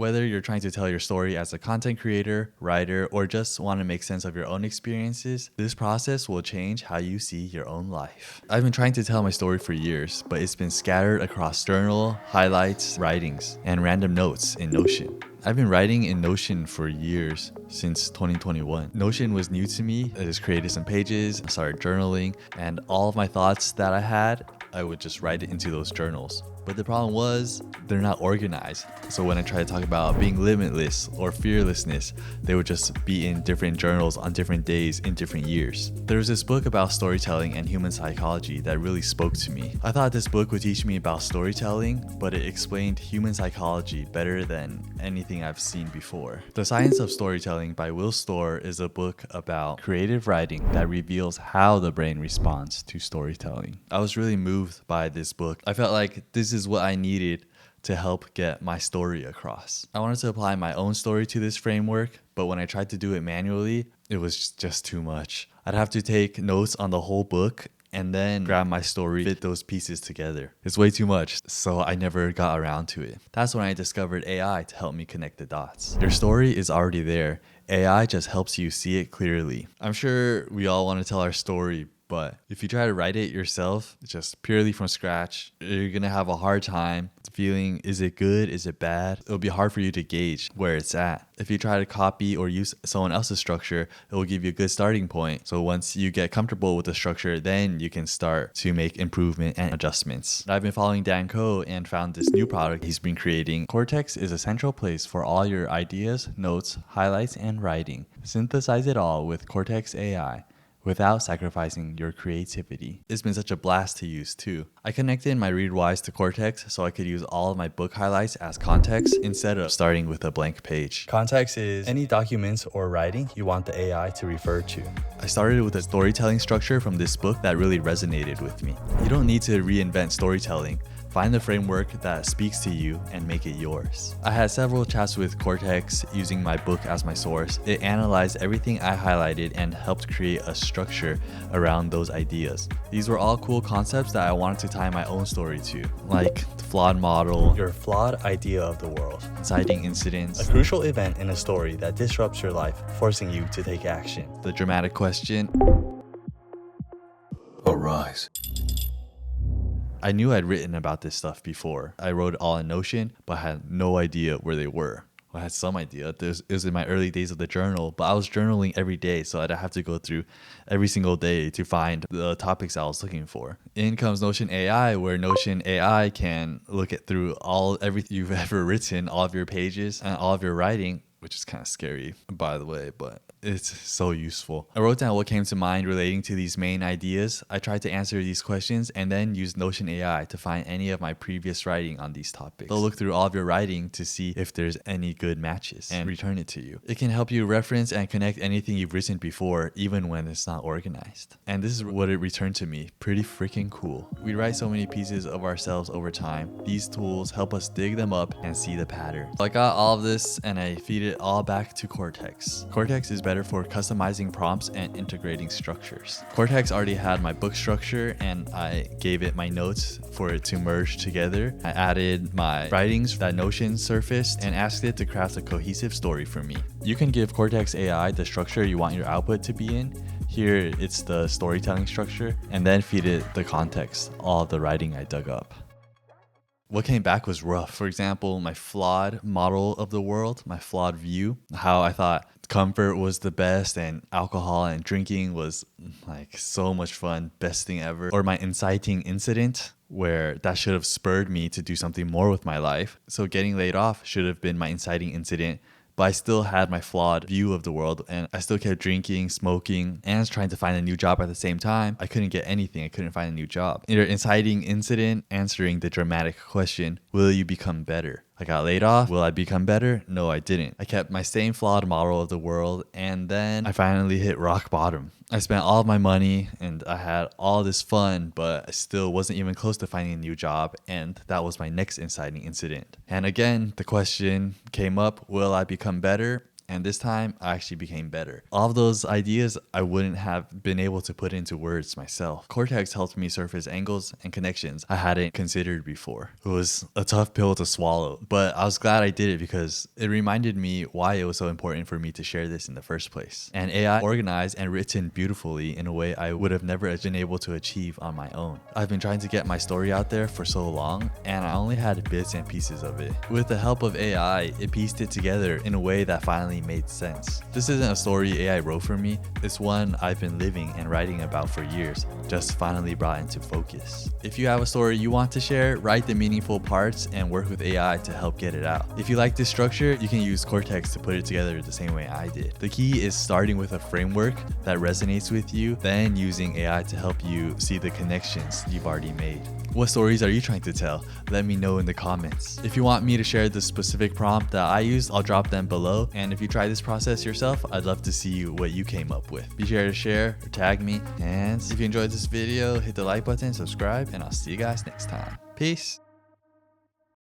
Whether you're trying to tell your story as a content creator, writer, or just want to make sense of your own experiences, this process will change how you see your own life. I've been trying to tell my story for years, but it's been scattered across journal, highlights, writings, and random notes in Notion. I've been writing in Notion for years, since 2021. Notion was new to me. I just created some pages, started journaling, and all of my thoughts that I had, I would just write it into those journals. But the problem was, they're not organized. So when I try to talk about being limitless or fearlessness, they would just be in different journals on different days in different years. There was this book about storytelling and human psychology that really spoke to me. I thought this book would teach me about storytelling, but it explained human psychology better than anything I've seen before. The Science of Storytelling by Will Storr is a book about creative writing that reveals how the brain responds to storytelling. I was really moved by this book. I felt like this is what I needed to help get my story across. I wanted to apply my own story to this framework, but when I tried to do it manually, it was just too much. I'd have to take notes on the whole book and then grab my story, fit those pieces together. It's way too much, so I never got around to it. That's when I discovered AI to help me connect the dots. Your story is already there. AI just helps you see it clearly. I'm sure we all want to tell our story, but if you try to write it yourself, just purely from scratch, you're gonna have a hard time feeling, is it good, is it bad? It'll be hard for you to gauge where it's at. If you try to copy or use someone else's structure, it will give you a good starting point. So once you get comfortable with the structure, then you can start to make improvement and adjustments. I've been following Dan Koh and found this new product he's been creating. Cortex is a central place for all your ideas, notes, highlights, and writing. Synthesize it all with Cortex AI, without sacrificing your creativity. It's been such a blast to use too. I connected my ReadWise to Cortex so I could use all of my book highlights as context instead of starting with a blank page. Context is any documents or writing you want the AI to refer to. I started with a storytelling structure from this book that really resonated with me. You don't need to reinvent storytelling. Find the framework that speaks to you and make it yours. I had several chats with Cortex using my book as my source. It analyzed everything I highlighted and helped create a structure around those ideas. These were all cool concepts that I wanted to tie my own story to, like the flawed model, Your flawed idea of the world. inciting incidents, A crucial event in a story that disrupts your life, forcing you to take action. the dramatic question. Arise. I knew I'd written about this stuff before. I wrote it all in Notion, but I had no idea where they were. Well, I had some idea. It was in my early days of the journal, but I was journaling every day, so I'd have to go through every single day to find the topics I was looking for. In comes Notion AI, where Notion AI can look at through everything you've ever written, all of your pages and all of your writing, which is kind of scary, by the way, but it's so useful. I wrote down what came to mind relating to these main ideas. I tried to answer these questions and then used Notion AI to find any of my previous writing on these topics. They'll look through all of your writing to see if there's any good matches and return it to you. It can help you reference and connect anything you've written before, even when it's not organized. And this is what it returned to me. Pretty freaking cool. We write so many pieces of ourselves over time. These tools help us dig them up and see the pattern. So I got all of this and I feed it all back to Cortex. Cortex is better for customizing prompts and integrating structures. Cortex already had my book structure and I gave it my notes for it to merge together. I added my writings that Notion surfaced and asked it to craft a cohesive story for me. You can give Cortex AI the structure you want your output to be in. Here it's the storytelling structure, and then feed it the context, all the writing I dug up. What came back was rough. For example, my flawed model of the world, my flawed view, how I thought comfort was the best and alcohol and drinking was like so much fun, best thing ever. Or my inciting incident, where that should have spurred me to do something more with my life. So getting laid off should have been my inciting incident, but I still had my flawed view of the world and I still kept drinking, smoking, and trying to find a new job at the same time. I couldn't get anything. I couldn't find a new job. Either inciting incident, answering the dramatic question, will you become better? I got laid off. Will I become better? No, I didn't. I kept my same flawed model of the world, and then I finally hit rock bottom. I spent all of my money and I had all this fun, but I still wasn't even close to finding a new job, and that was my next inciting incident. And again, the question came up, will I become better? And this time, I actually became better. All of those ideas I wouldn't have been able to put into words myself. Cortex helped me surface angles and connections I hadn't considered before. It was a tough pill to swallow, but I was glad I did it because it reminded me why it was so important for me to share this in the first place. And AI organized and written beautifully in a way I would have never been able to achieve on my own. I've been trying to get my story out there for so long, and I only had bits and pieces of it. With the help of AI, it pieced it together in a way that finally made sense. This isn't a story AI wrote for me, it's one I've been living and writing about for years, just finally brought into focus. If you have a story you want to share, write the meaningful parts and work with AI to help get it out. If you like this structure, you can use Cortex to put it together the same way I did. The key is starting with a framework that resonates with you, then using AI to help you see the connections you've already made. What stories are you trying to tell? Let me know in the comments. If you want me to share the specific prompt that I used, I'll drop them below. And if you try this process yourself, I'd love to see what you came up with. Be sure to share or tag me. And if you enjoyed this video, hit the like button, subscribe, and I'll see you guys next time. Peace.